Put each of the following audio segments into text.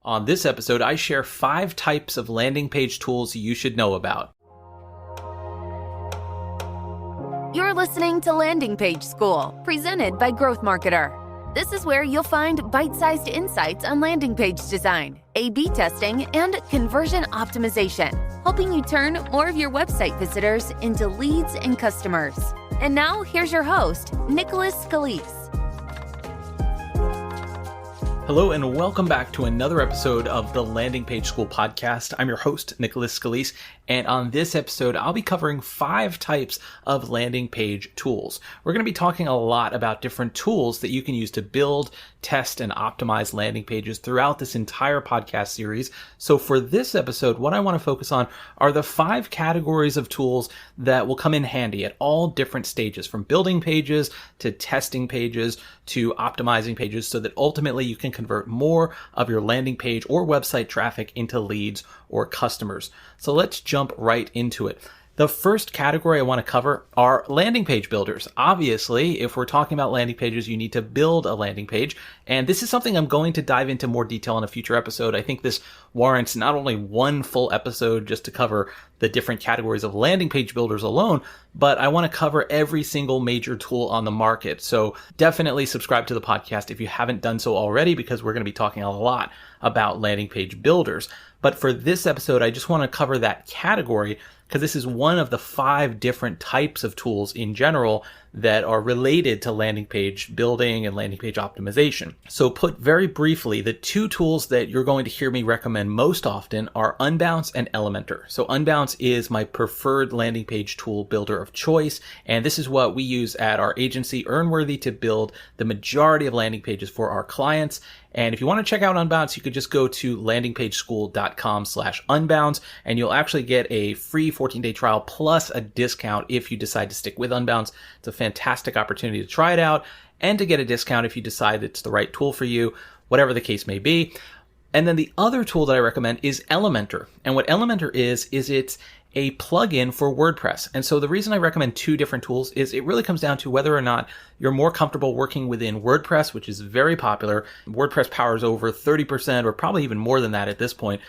On this episode, I share 5 types of landing page tools you should know about. You're listening to Landing Page School, presented by Growth Marketer. This is where you'll find bite-sized insights on landing page design, A/B testing, and conversion optimization, helping you turn more of your website visitors into leads and customers. And now, here's your host, Nicholas Scalise. Hello and welcome back to another episode of the Landing Page School podcast. I'm your host, Nicholas Scalise, and on this episode, I'll be covering 5 types of landing page tools. We're going to be talking a lot about different tools that you can use to build, test, and optimize landing pages throughout this entire podcast series. So for this episode, what I want to focus on are the 5 categories of tools that will come in handy at all different stages, from building pages to testing pages to optimizing pages, so that ultimately you can convert more of your landing page or website traffic into leads or customers. So let's jump right into it. The first category I want to cover are landing page builders. Obviously, if we're talking about landing pages, you need to build a landing page. And this is something I'm going to dive into more detail in a future episode. I think this warrants not only one full episode just to cover the different categories of landing page builders alone, but I want to cover every single major tool on the market. So definitely subscribe to the podcast if you haven't done so already, because we're going to be talking a lot about landing page builders. But for this episode, I just want to cover that category because this is one of the 5 different types of tools in general that are related to landing page building and landing page optimization. So put very briefly, the 2 tools that you're going to hear me recommend most often are Unbounce and Elementor. So Unbounce is my preferred landing page tool builder of choice, and this is what we use at our agency Earnworthy to build the majority of landing pages for our clients. And if you want to check out Unbounce, you could just go to landingpageschool.com/Unbounce, and you'll actually get a free 14-day trial plus a discount if you decide to stick with Unbounce. It's a fantastic opportunity to try it out and to get a discount if you decide it's the right tool for you, whatever the case may be. And then the other tool that I recommend is Elementor. And what Elementor is it's a plugin for WordPress. And so the reason I recommend 2 different tools is it really comes down to whether or not you're more comfortable working within WordPress, which is very popular. WordPress powers over 30%, or probably even more than that at this point,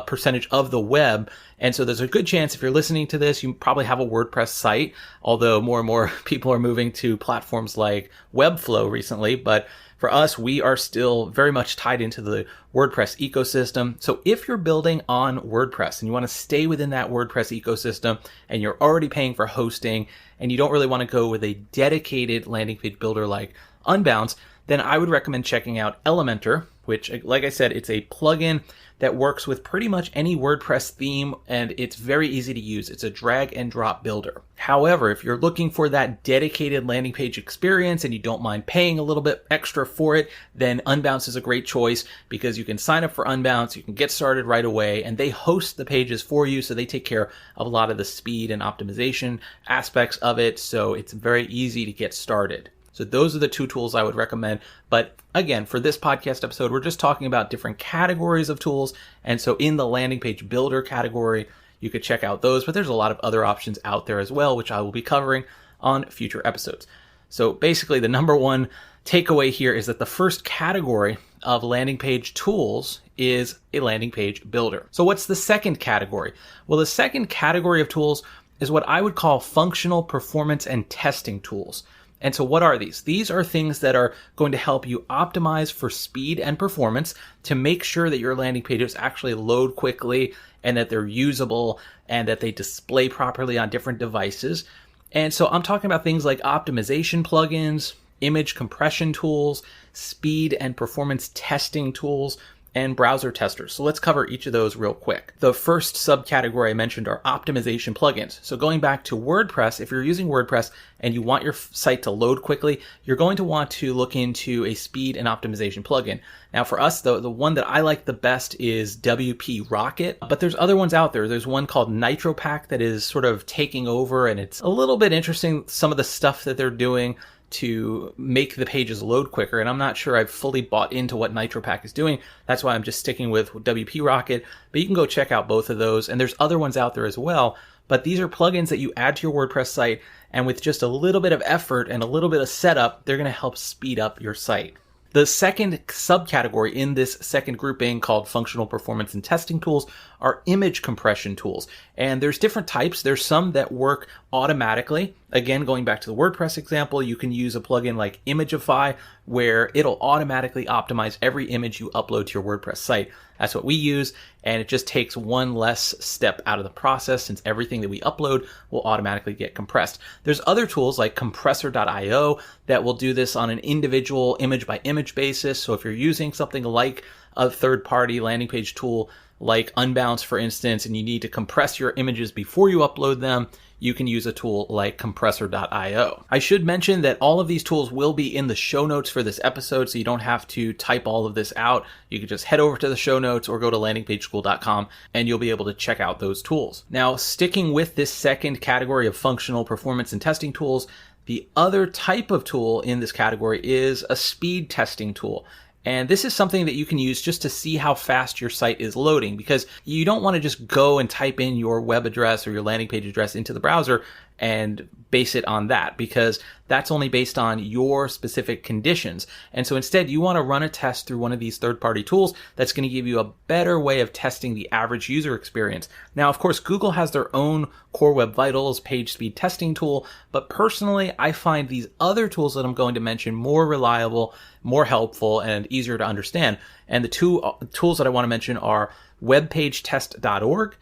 percentage of the web. And so there's a good chance if you're listening to this, you probably have a WordPress site, although more and more people are moving to platforms like Webflow recently. But for us, we are still very much tied into the WordPress ecosystem. So if you're building on WordPress and you want to stay within that WordPress ecosystem and you're already paying for hosting and you don't really want to go with a dedicated landing page builder like Unbounce, then I would recommend checking out Elementor, which, like I said, it's a plugin that works with pretty much any WordPress theme, and it's very easy to use. It's a drag and drop builder. However, if you're looking for that dedicated landing page experience and you don't mind paying a little bit extra for it, then Unbounce is a great choice because you can sign up for Unbounce, you can get started right away, and they host the pages for you, so they take care of a lot of the speed and optimization aspects of it, so it's very easy to get started. So those are the 2 tools I would recommend. But again, for this podcast episode, we're just talking about different categories of tools. And so in the landing page builder category, you could check out those, but there's a lot of other options out there as well, which I will be covering on future episodes. So basically the number one takeaway here is that the first category of landing page tools is a landing page builder. So what's the second category? Well, the second category of tools is what I would call functional performance and testing tools. And so what are these? These are things that are going to help you optimize for speed and performance to make sure that your landing pages actually load quickly and that they're usable and that they display properly on different devices. And so I'm talking about things like optimization plugins, image compression tools, speed and performance testing tools, and browser testers. So let's cover each of those real quick. The first subcategory I mentioned are optimization plugins. So going back to WordPress, if you're using WordPress and you want your site to load quickly, you're going to want to look into a speed and optimization plugin. Now for us, the one that I like the best is WP Rocket, but there's other ones out there. There's one called NitroPack that is sort of taking over, and it's a little bit interesting, some of the stuff that they're doing to make the pages load quicker, and I'm not sure I've fully bought into what NitroPack is doing. That's why I'm just sticking with WP Rocket, but you can go check out both of those, and there's other ones out there as well. But these are plugins that you add to your WordPress site, and with just a little bit of effort and a little bit of setup, they're going to help speed up your site. The second subcategory in this second grouping, called functional performance and testing tools, are image compression tools. And there's different types. There's some that work automatically. Again, going back to the WordPress example, you can use a plugin like Imagify, where it'll automatically optimize every image you upload to your WordPress site. That's what we use, and it just takes one less step out of the process, since everything that we upload will automatically get compressed. There's other tools like compressor.io that will do this on an individual image by image basis. So if you're using something like a third-party landing page tool like Unbounce, for instance, and you need to compress your images before you upload them, you can use a tool like compressor.io. I should mention that all of these tools will be in the show notes for this episode, so you don't have to type all of this out. You can just head over to the show notes or go to landingpageschool.com and you'll be able to check out those tools. Now, sticking with this second category of functional performance and testing tools, the other type of tool in this category is a speed testing tool. And this is something that you can use just to see how fast your site is loading, because you don't want to just go and type in your web address or your landing page address into the browser and base it on that, because that's only based on your specific conditions. And so instead, you want to run a test through one of these third-party tools that's going to give you a better way of testing the average user experience. Now, of course, Google has their own Core Web Vitals page speed testing tool, but personally, I find these other tools that I'm going to mention more reliable, more helpful, and easier to understand. And the two tools that I want to mention are webpagetest.org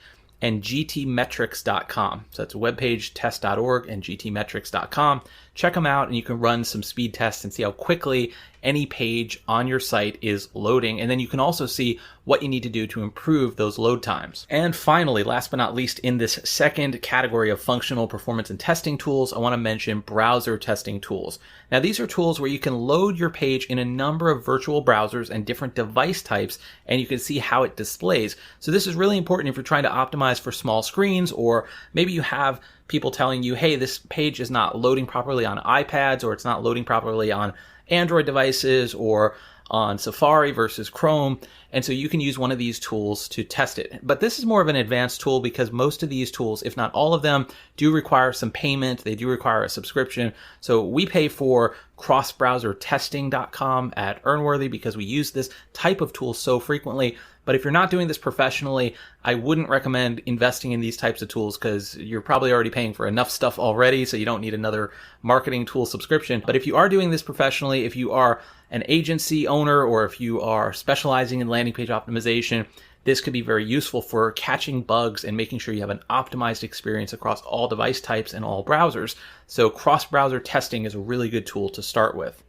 and gtmetrix.com. So that's webpagetest.org and gtmetrix.com. Check them out and you can run some speed tests and see how quickly any page on your site is loading. And then you can also see what you need to do to improve those load times. And finally, last but not least, in this second category of functional performance and testing tools, I want to mention browser testing tools. Now, these are tools where you can load your page in a number of virtual browsers and different device types, and you can see how it displays. So this is really important if you're trying to optimize for small screens, or maybe you have people telling you, hey, this page is not loading properly on iPads, or it's not loading properly on Android devices, or on Safari versus Chrome. And so you can use one of these tools to test it. But this is more of an advanced tool, because most of these tools, if not all of them, do require some payment. They do require a subscription. So we pay for crossbrowsertesting.com at Earnworthy because we use this type of tool so frequently. But if you're not doing this professionally, I wouldn't recommend investing in these types of tools, because you're probably already paying for enough stuff already, so you don't need another marketing tool subscription. But if you are doing this professionally, if you are an agency owner, or if you are specializing in landing page optimization, this could be very useful for catching bugs and making sure you have an optimized experience across all device types and all browsers. So cross-browser testing is a really good tool to start with.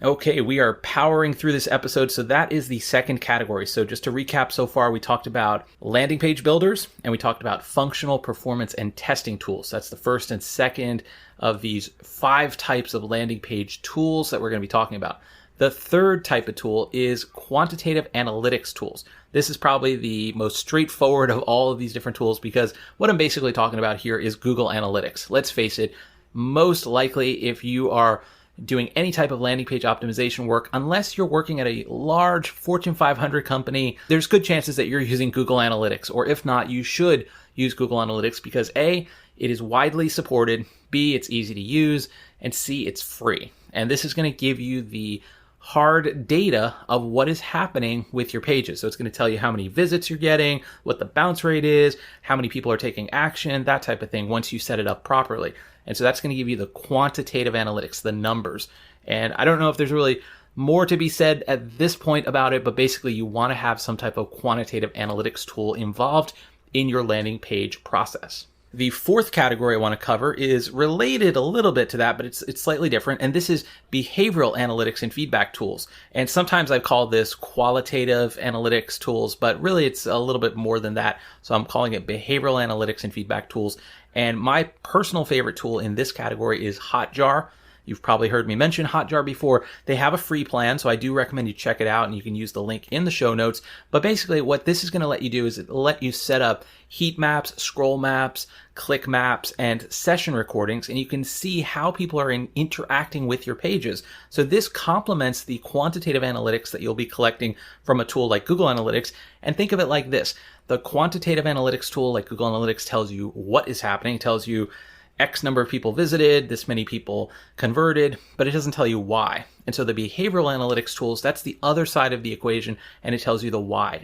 Okay, we are powering through this episode, so that is the second category. So just to recap so far, we talked about landing page builders, and we talked about functional performance and testing tools. That's the first and second of these 5 types of landing page tools that we're going to be talking about. The third type of tool is quantitative analytics tools. This is probably the most straightforward of all of these different tools, because what I'm basically talking about here is Google Analytics. Let's face it, most likely if you are doing any type of landing page optimization work, unless you're working at a large Fortune 500 company, there's good chances that you're using Google Analytics. Or if not, you should use Google Analytics, because A, it is widely supported, B, it's easy to use, and C, it's free. And this is going to give you the hard data of what is happening with your pages. So it's going to tell you how many visits you're getting, what the bounce rate is, how many people are taking action, that type of thing, once you set it up properly. And so that's going to give you the quantitative analytics, the numbers. And I don't know if there's really more to be said at this point about it, but basically you want to have some type of quantitative analytics tool involved in your landing page process. The fourth category I want to cover is related a little bit to that, but it's slightly different. And this is behavioral analytics and feedback tools. And sometimes I call this qualitative analytics tools, but really it's a little bit more than that. So I'm calling it behavioral analytics and feedback tools. And my personal favorite tool in this category is Hotjar. You've probably heard me mention Hotjar before. They have a free plan, so I do recommend you check it out, and you can use the link in the show notes. But basically what this is going to let you do is it'll let you set up heat maps, scroll maps, click maps, and session recordings, and you can see how people are interacting with your pages. So this complements the quantitative analytics that you'll be collecting from a tool like Google Analytics. And think of it like this. The quantitative analytics tool like Google Analytics tells you what is happening, tells you X number of people visited, this many people converted, but it doesn't tell you why. And so the behavioral analytics tools, that's the other side of the equation, and it tells you the why.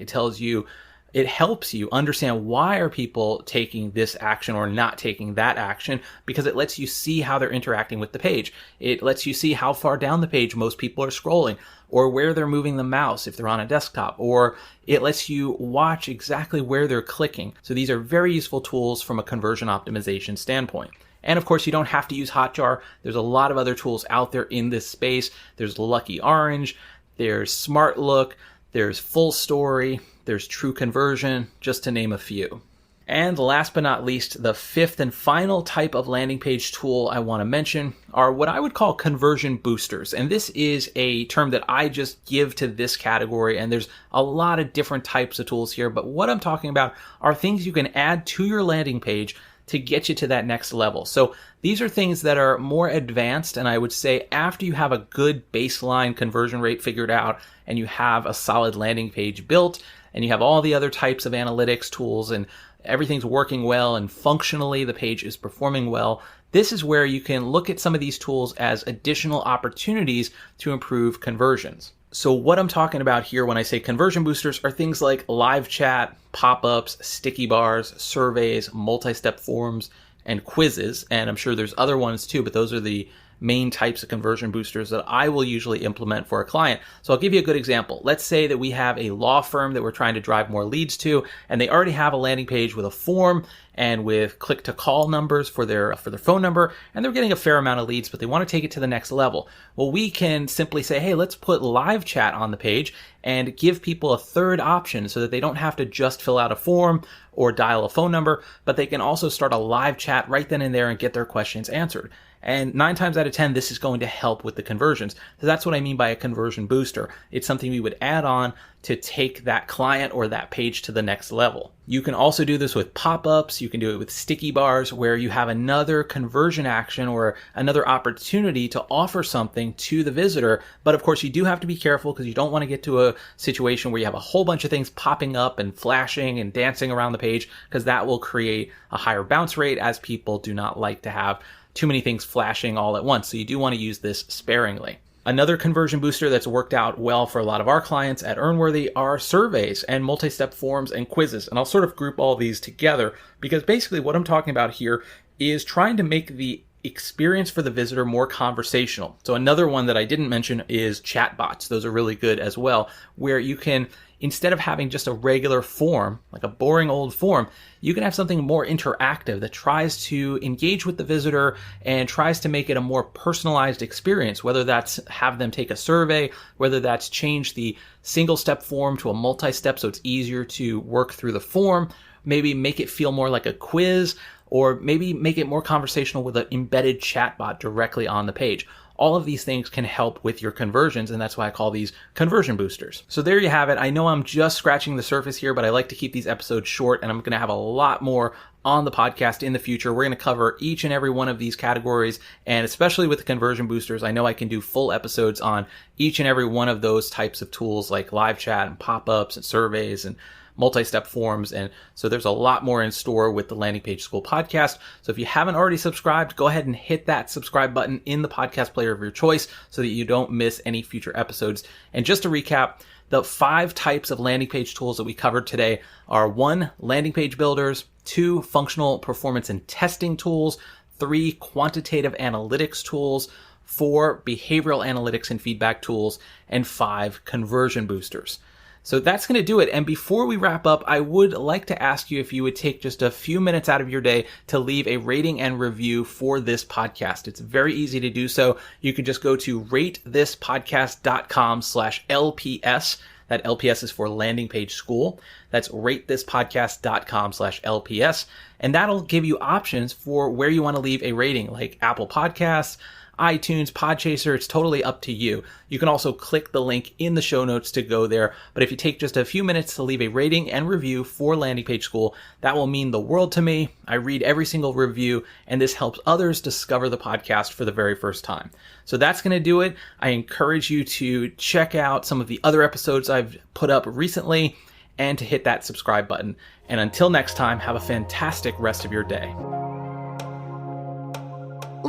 It helps you understand why are people taking this action or not taking that action, because it lets you see how they're interacting with the page. It lets you see how far down the page most people are scrolling, or where they're moving the mouse if they're on a desktop, or it lets you watch exactly where they're clicking. So these are very useful tools from a conversion optimization standpoint. And of course, you don't have to use Hotjar. There's a lot of other tools out there in this space. There's Lucky Orange, there's SmartLook, there's Full Story, there's True Conversion, just to name a few. And last but not least, the fifth and final type of landing page tool I want to mention are what I would call conversion boosters. And this is a term that I just give to this category, and there's a lot of different types of tools here, but what I'm talking about are things you can add to your landing page to get you to that next level. So these are things that are more advanced, and I would say after you have a good baseline conversion rate figured out and you have a solid landing page built and you have all the other types of analytics tools and everything's working well and functionally the page is performing well, this is where you can look at some of these tools as additional opportunities to improve conversions. So what I'm talking about here when I say conversion boosters are things like live chat, pop-ups, sticky bars, surveys, multi-step forms, and quizzes. And I'm sure there's other ones too, but those are the main types of conversion boosters that I will usually implement for a client. So I'll give you a good example. Let's say that we have a law firm that we're trying to drive more leads to, and they already have a landing page with a form and with click to call numbers for their phone number, and they're getting a fair amount of leads, but they want to take it to the next level. Well, we can simply say, hey, let's put live chat on the page and give people a third option so that they don't have to just fill out a form or dial a phone number, but they can also start a live chat right then and there and get their questions answered. And 9 times out of 10, this is going to help with the conversions. So that's what I mean by a conversion booster. It's something we would add on to take that client or that page to the next level. You can also do this with pop-ups. You can do it with sticky bars where you have another conversion action or another opportunity to offer something to the visitor. But of course, you do have to be careful because you don't want to get to a situation where you have a whole bunch of things popping up and flashing and dancing around the page, because that will create a higher bounce rate, as people do not like to have too many things flashing all at once. So you do want to use this sparingly. Another conversion booster that's worked out well for a lot of our clients at Earnworthy are surveys and multi-step forms and quizzes. And I'll sort of group all these together because basically what I'm talking about here is trying to make the experience for the visitor more conversational. So another one that I didn't mention is chatbots. Those are really good as well, where you can, instead of having just a regular form, like a boring old form, you can have something more interactive that tries to engage with the visitor and tries to make it a more personalized experience, whether that's have them take a survey, whether that's change the single step form to a multi-step so it's easier to work through the form, maybe make it feel more like a quiz, or maybe make it more conversational with an embedded chatbot directly on the page. All of these things can help with your conversions, and that's why I call these conversion boosters. So there you have it. I know I'm just scratching the surface here, but I like to keep these episodes short, and I'm going to have a lot more on the podcast in the future. We're going to cover each and every one of these categories, and especially with the conversion boosters, I know I can do full episodes on each and every one of those types of tools like live chat and pop-ups and surveys and multi-step forms. And so there's a lot more in store with the Landing Page School podcast. So if you haven't already subscribed, go ahead and hit that subscribe button in the podcast player of your choice so that you don't miss any future episodes. And just to recap, the 5 types of landing page tools that we covered today are 1, landing page builders, 2, functional performance and testing tools, 3, quantitative analytics tools, 4, behavioral analytics and feedback tools, and 5, conversion boosters. So that's going to do it. And before we wrap up, I would like to ask you if you would take just a few minutes out of your day to leave a rating and review for this podcast. It's very easy to do so. You can just go to ratethispodcast.com/LPS. That LPS is for Landing Page School. That's ratethispodcast.com/LPS. And that'll give you options for where you want to leave a rating, like Apple Podcasts, iTunes, Podchaser. It's totally up to you. You can also click the link in the show notes to go there. But if you take just a few minutes to leave a rating and review for Landing Page School, that will mean the world to me. I read every single review, and this helps others discover the podcast for the very first time. So that's going to do it. I encourage you to check out some of the other episodes I've put up recently and to hit that subscribe button. And until next time, have a fantastic rest of your day.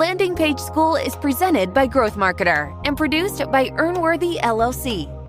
Landing Page School is presented by Growth Marketer and produced by Earnworthy LLC.